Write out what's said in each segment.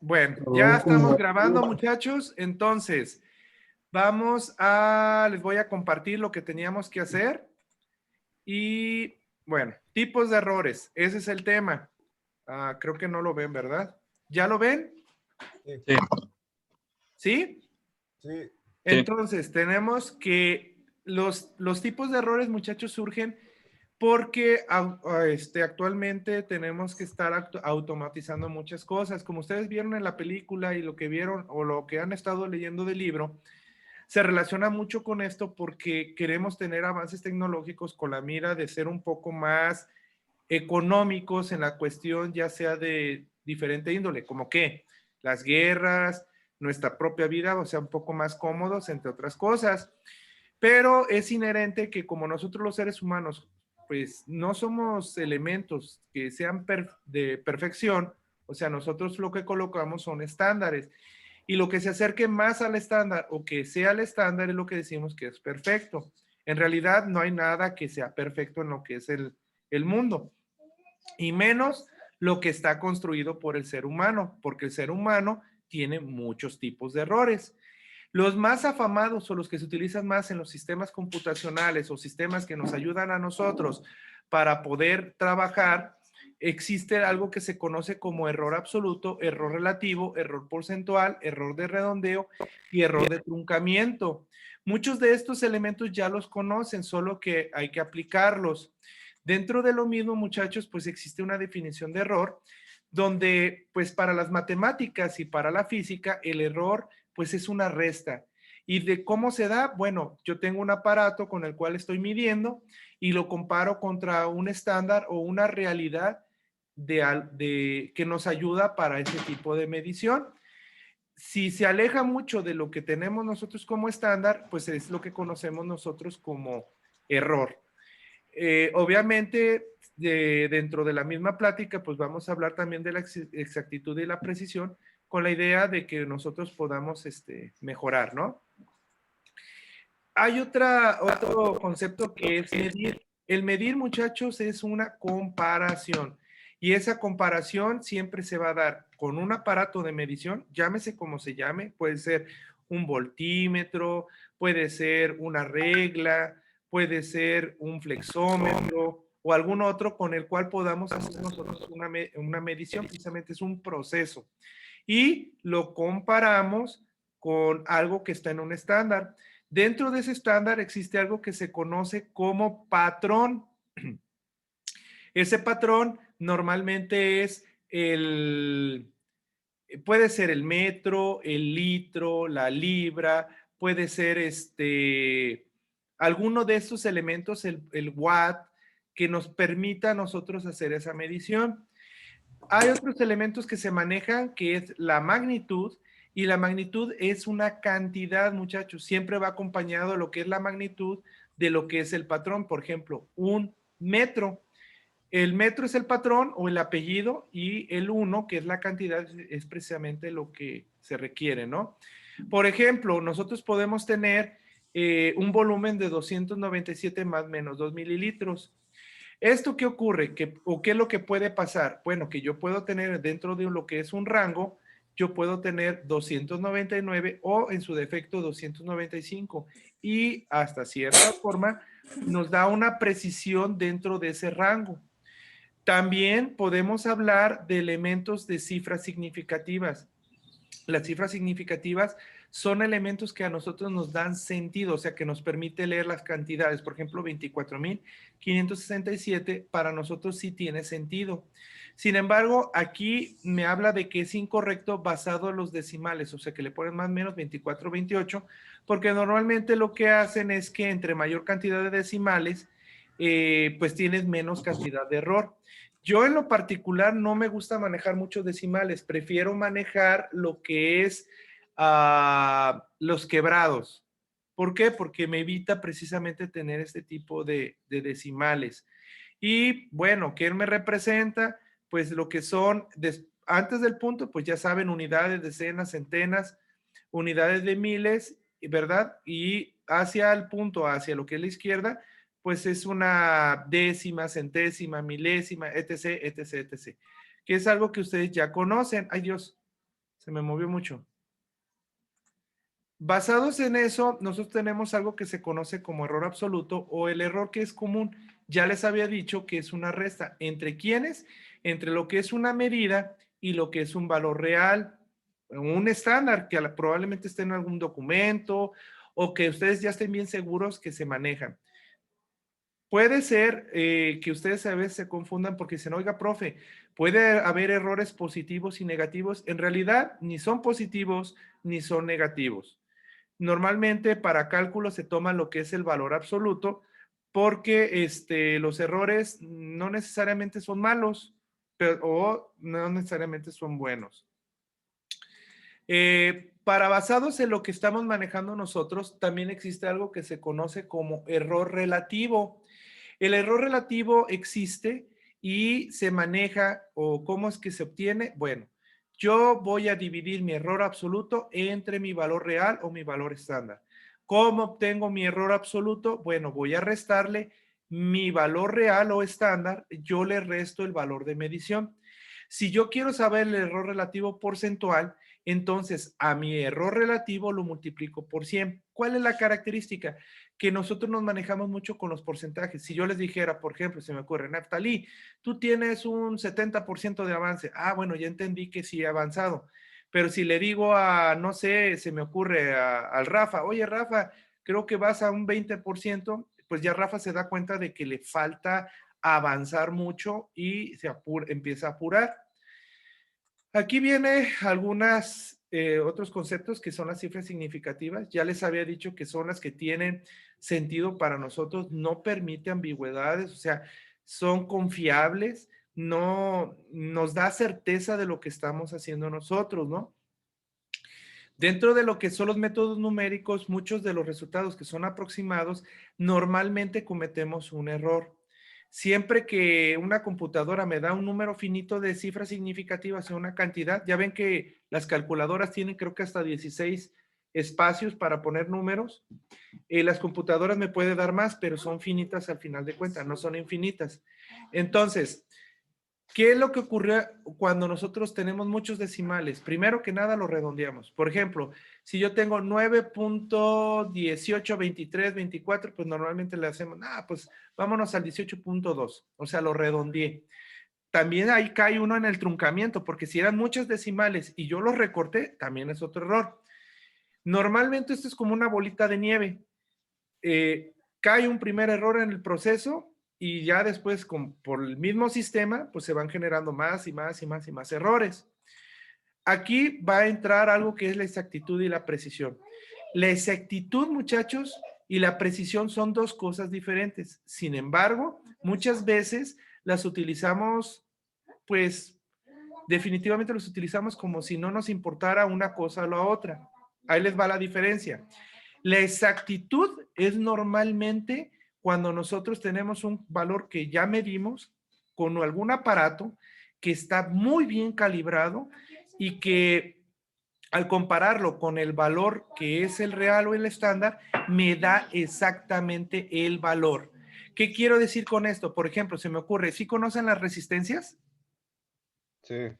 Bueno, ya Todo estamos como... grabando, muchachos. Entonces, les voy a compartir lo que teníamos que hacer. Y bueno, tipos de errores. Ese es el tema. Creo que no lo ven, ¿verdad? ¿Ya lo ven? Sí, Sí, ¿Sí? sí, sí. Entonces, tenemos que los tipos de errores, muchachos, surgen porque actualmente tenemos que estar automatizando muchas cosas. Como ustedes vieron en la película y lo que vieron o lo que han estado leyendo del libro, se relaciona mucho con esto porque queremos tener avances tecnológicos con la mira de ser un poco más económicos en la cuestión ya sea de diferente índole, como que las guerras, nuestra propia vida, o sea, un poco más cómodos, entre otras cosas. Pero es inherente que como nosotros los seres humanos, pues no somos elementos que sean de perfección, o sea, nosotros lo que colocamos son estándares. Y lo que se acerque más al estándar o que sea el estándar es lo que decimos que es perfecto. En realidad no hay nada que sea perfecto en lo que es el mundo, y menos lo que está construido por el ser humano, porque el ser humano tiene muchos tipos de errores. Los más afamados o los que se utilizan más en los sistemas computacionales o sistemas que nos ayudan a nosotros para poder trabajar, existe algo que se conoce como error absoluto, error relativo, error porcentual, error de redondeo y error de truncamiento. Muchos de estos elementos ya los conocen, solo que hay que aplicarlos. Dentro de lo mismo, muchachos, pues existe una definición de error donde, pues para las matemáticas y para la física, el error pues es una resta. ¿Y de cómo se da? Bueno, yo tengo un aparato con el cual estoy midiendo y lo comparo contra un estándar o una realidad que nos ayuda para ese tipo de medición. Si se aleja mucho de lo que tenemos nosotros como estándar, pues es lo que conocemos nosotros como error. Obviamente, dentro de la misma plática, pues vamos a hablar también de la exactitud y la precisión con la idea de que nosotros podamos mejorar, ¿no? Hay otro concepto que es medir. El medir, muchachos, es una comparación. Y esa comparación siempre se va a dar con un aparato de medición, llámese como se llame, puede ser un voltímetro, puede ser una regla, puede ser un flexómetro o algún otro con el cual podamos hacer nosotros una medición, precisamente es un proceso. Y lo comparamos con algo que está en un estándar. Dentro de ese estándar existe algo que se conoce como patrón. Ese patrón normalmente es puede ser el metro, el litro, la libra, puede ser alguno de estos elementos, el watt, que nos permita a nosotros hacer esa medición. Hay otros elementos que se manejan, que es la magnitud, y la magnitud es una cantidad, muchachos, siempre va acompañado de lo que es la magnitud de lo que es el patrón. Por ejemplo, un metro. El metro es el patrón o el apellido y el 1, que es la cantidad, es precisamente lo que se requiere, ¿no? Por ejemplo, nosotros podemos tener un volumen de 297 más menos 2 mililitros. ¿Esto qué ocurre? ¿O qué es lo que puede pasar? Bueno, que yo puedo tener dentro de lo que es un rango, yo puedo tener 299 o en su defecto 295 y hasta cierta forma nos da una precisión dentro de ese rango. También podemos hablar de elementos de cifras significativas. Las cifras significativas son elementos que a nosotros nos dan sentido, o sea, que nos permite leer las cantidades. Por ejemplo, 24,567 para nosotros sí tiene sentido. Sin embargo, aquí me habla de que es incorrecto basado en los decimales, o sea, que le ponen más o menos 24, 28, porque normalmente lo que hacen es que entre mayor cantidad de decimales, pues tienes menos cantidad de error. Yo en lo particular no me gusta manejar muchos decimales, prefiero manejar lo que es los quebrados. ¿Por qué? Porque me evita precisamente tener este tipo de decimales. Y bueno, ¿qué me representa? Pues lo que son, antes del punto, pues ya saben, unidades, decenas, centenas, unidades de miles, ¿verdad? Y hacia el punto, hacia lo que es la izquierda, pues es una décima, centésima, milésima, etc., etc., etc., que es algo que ustedes ya conocen. Ay Dios, Se me movió mucho. Basados en eso, nosotros tenemos algo que se conoce como error absoluto o el error que es común. Ya les había dicho que es una resta. ¿Entre quiénes? Entre lo que es una medida y lo que es un valor real, un estándar que probablemente esté en algún documento o que ustedes ya estén bien seguros que se manejan. Puede ser que ustedes a veces se confundan porque dicen, oiga, profe, puede haber errores positivos y negativos. En realidad, ni son positivos ni son negativos. Normalmente para cálculo se toma lo que es el valor absoluto porque los errores no necesariamente son malos o no necesariamente son buenos. Para basados en lo que estamos manejando nosotros, también existe algo que se conoce como error relativo. El error relativo existe y se maneja o cómo es que se obtiene. Bueno, yo voy a dividir mi error absoluto entre mi valor real o mi valor estándar. ¿Cómo obtengo mi error absoluto? Bueno, voy a restarle mi valor real o estándar, yo le resto el valor de medición. Si yo quiero saber el error relativo porcentual, entonces a mi error relativo lo multiplico por 100. ¿Cuál es la característica? Que nosotros nos manejamos mucho con los porcentajes. Si yo les dijera, por ejemplo, se me ocurre, Naftalí, tú tienes un 70% de avance. Ah, bueno, ya entendí que sí he avanzado. Pero si le digo a, no sé, se me ocurre al Rafa, oye, Rafa, creo que vas a un 20%, pues ya Rafa se da cuenta de que le falta avanzar mucho y empieza a apurar. Aquí viene algunas otros conceptos que son las cifras significativas. Ya les había dicho que son las que tienen sentido para nosotros, no permite ambigüedades, o sea, son confiables, no nos da certeza de lo que estamos haciendo nosotros, ¿no? Dentro de lo que son los métodos numéricos, muchos de los resultados que son aproximados, normalmente cometemos un error. Siempre que una computadora me da un número finito de cifras significativas o una cantidad, ya ven que las calculadoras tienen creo que hasta 16 espacios para poner números. Las computadoras me pueden dar más, pero son finitas al final de cuentas, no son infinitas. Entonces, ¿qué es lo que ocurre cuando nosotros tenemos muchos decimales? Primero que nada, lo redondeamos. Por ejemplo, si yo tengo 9.182324, pues normalmente le hacemos, pues vámonos al 18.2, o sea, lo redondeé. También ahí cae uno en el truncamiento, porque si eran muchos decimales y yo los recorté, también es otro error. Normalmente esto es como una bolita de nieve. Cae un primer error en el proceso y ya después por el mismo sistema pues se van generando más y más y más y más errores. Aquí va a entrar algo que es la exactitud y la precisión. La exactitud, muchachos, y la precisión son dos cosas diferentes. Sin embargo, muchas veces las utilizamos, pues definitivamente los utilizamos como si no nos importara una cosa o la otra. Ahí les va la diferencia. La exactitud es normalmente cuando nosotros tenemos un valor que ya medimos con algún aparato que está muy bien calibrado y que al compararlo con el valor que es el real o el estándar, me da exactamente el valor. ¿Qué quiero decir con esto? Por ejemplo, se me ocurre, ¿sí conocen las resistencias? Sí.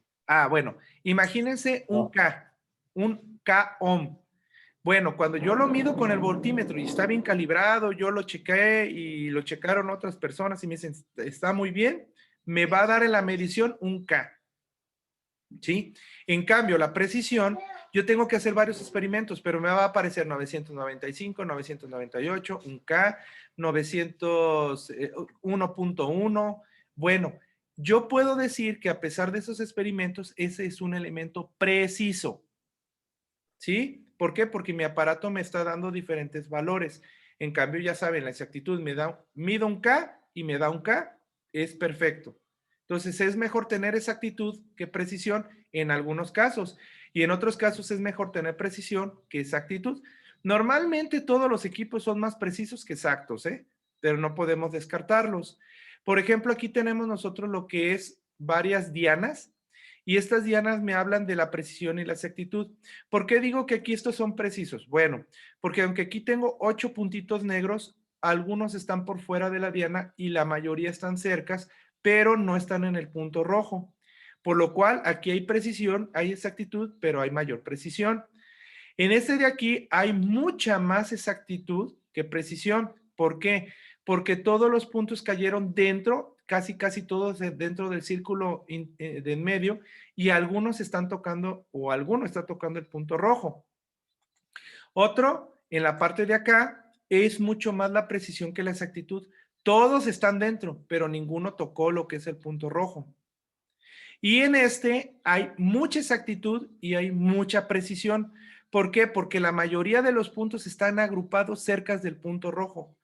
Bueno, imagínense un K ohm. Bueno, cuando yo lo mido con el voltímetro y está bien calibrado, yo lo chequé y lo checaron otras personas y me dicen, está muy bien, me va a dar en la medición un K. ¿Sí? En cambio, la precisión, yo tengo que hacer varios experimentos, pero me va a aparecer 995, 998, un K, 900, 1.1. Bueno, yo puedo decir que a pesar de esos experimentos, ese es un elemento preciso. ¿Sí? ¿Por qué? Porque mi aparato me está dando diferentes valores. En cambio, ya saben, la exactitud mido un K y me da un K, es perfecto. Entonces, es mejor tener exactitud que precisión en algunos casos. Y en otros casos es mejor tener precisión que exactitud. Normalmente todos los equipos son más precisos que exactos, ¿eh? Pero no podemos descartarlos. Por ejemplo, aquí tenemos nosotros lo que es varias dianas. Y estas dianas me hablan de la precisión y la exactitud. ¿Por qué digo que aquí estos son precisos? Bueno, porque aunque aquí tengo 8 puntitos negros, algunos están por fuera de la diana y la mayoría están cercas, pero no están en el punto rojo. Por lo cual, aquí hay precisión, hay exactitud, pero hay mayor precisión. En este de aquí hay mucha más exactitud que precisión. ¿Por qué? Porque todos los puntos cayeron dentro, casi todos dentro del círculo de en medio, y algunos están tocando, o alguno está tocando el punto rojo. Otro, en la parte de acá, es mucho más la precisión que la exactitud. Todos están dentro, pero ninguno tocó lo que es el punto rojo. Y en este hay mucha exactitud y hay mucha precisión. ¿Por qué? Porque la mayoría de los puntos están agrupados cerca del punto rojo.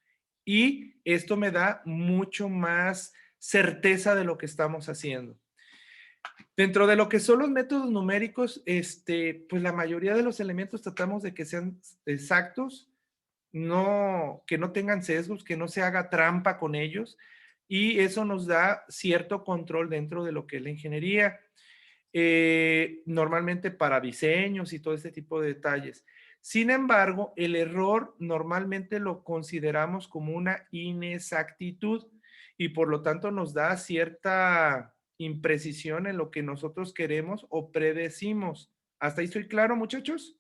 Y esto me da mucho más certeza de lo que estamos haciendo. Dentro de lo que son los métodos numéricos, pues la mayoría de los elementos tratamos de que sean exactos, que no tengan sesgos, que no se haga trampa con ellos, y eso nos da cierto control dentro de lo que es la ingeniería, normalmente para diseños y todo este tipo de detalles. Sin embargo, el error normalmente lo consideramos como una inexactitud y por lo tanto nos da cierta imprecisión en lo que nosotros queremos o predecimos. ¿Hasta ahí estoy claro, muchachos?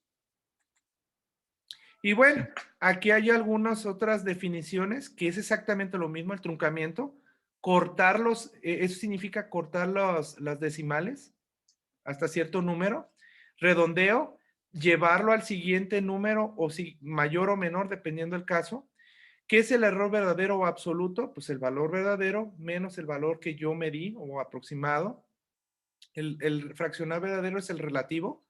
Y bueno, aquí hay algunas otras definiciones que es exactamente lo mismo, el truncamiento. Cortarlos, eso significa cortar las decimales hasta cierto número. Redondeo, llevarlo al siguiente número o si mayor o menor, dependiendo del caso. ¿Qué es el error verdadero o absoluto? Pues el valor verdadero menos el valor que yo medí o aproximado. El fraccionar verdadero es el relativo.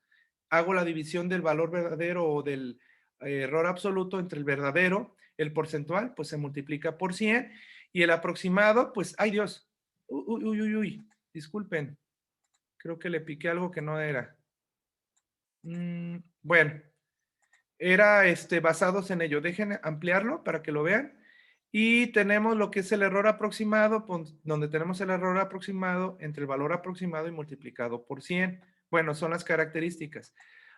Hago la división del valor verdadero o del error absoluto entre el verdadero, el porcentual, pues se multiplica por 100. Y el aproximado, pues, ay Dios, disculpen, creo que le piqué algo que no era. Bueno, era basados en ello. Dejen ampliarlo para que lo vean. Y tenemos lo que es el error aproximado, donde tenemos el error aproximado entre el valor aproximado y multiplicado por 100. Bueno, son las características.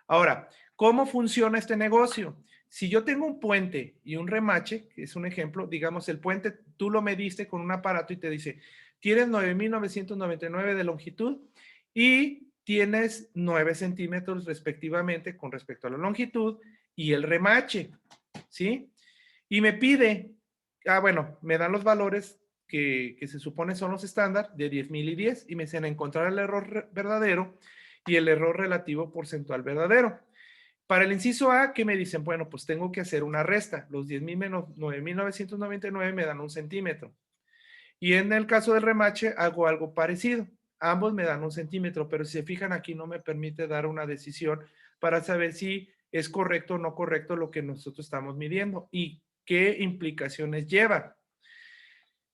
Ahora, ¿cómo funciona este negocio? Si yo tengo un puente y un remache, que es un ejemplo, digamos, el puente tú lo mediste con un aparato y te dice, tienes 9,999 de longitud y tienes 9 centímetros respectivamente con respecto a la longitud y el remache, ¿sí? Y me pide, bueno, me dan los valores que se supone son los estándar de 10,000 y 10 y me dicen encontrar el error verdadero y el error relativo porcentual verdadero. Para el inciso A, ¿qué me dicen? Bueno, pues tengo que hacer una resta. Los 10,000 menos 9,999 me dan 1 centímetro. Y en el caso del remache hago algo parecido. Ambos me dan 1 centímetro, pero si se fijan aquí no me permite dar una decisión para saber si es correcto o no correcto lo que nosotros estamos midiendo y qué implicaciones lleva.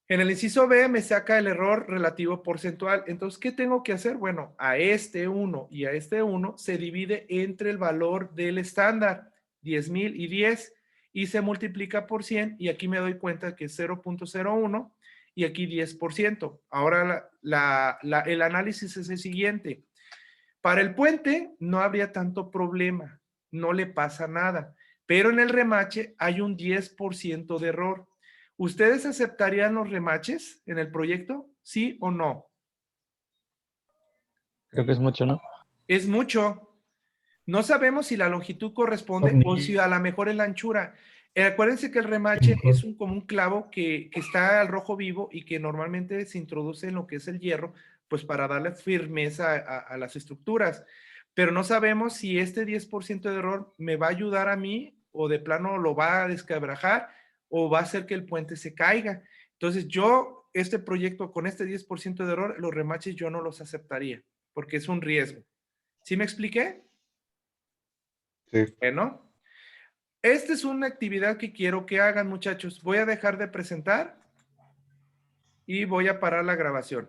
En el inciso B me saca el error relativo porcentual. Entonces, ¿qué tengo que hacer? Bueno, a este 1 y a este 1 se divide entre el valor del estándar, 10,000 y 10, y se multiplica por 100, y aquí me doy cuenta que es 0,01 y aquí 10%. Ahora el análisis es el siguiente. Para el puente no habría tanto problema, no le pasa nada, pero en el remache hay un 10% de error. ¿Ustedes aceptarían los remaches en el proyecto? ¿Sí o no? Creo que es mucho, ¿no? Es mucho. No sabemos si la longitud corresponde o si a lo mejor es la anchura. Acuérdense que el remache es como un clavo que está al rojo vivo y que normalmente se introduce en lo que es el hierro, pues para darle firmeza a las estructuras. Pero no sabemos si este 10% de error me va a ayudar a mí o de plano lo va a desquebrajar o va a hacer que el puente se caiga. Entonces yo, este proyecto con este 10% de error, los remaches yo no los aceptaría porque es un riesgo. ¿Sí me expliqué? Sí. Bueno, esta es una actividad que quiero que hagan, muchachos. Voy a dejar de presentar y voy a parar la grabación.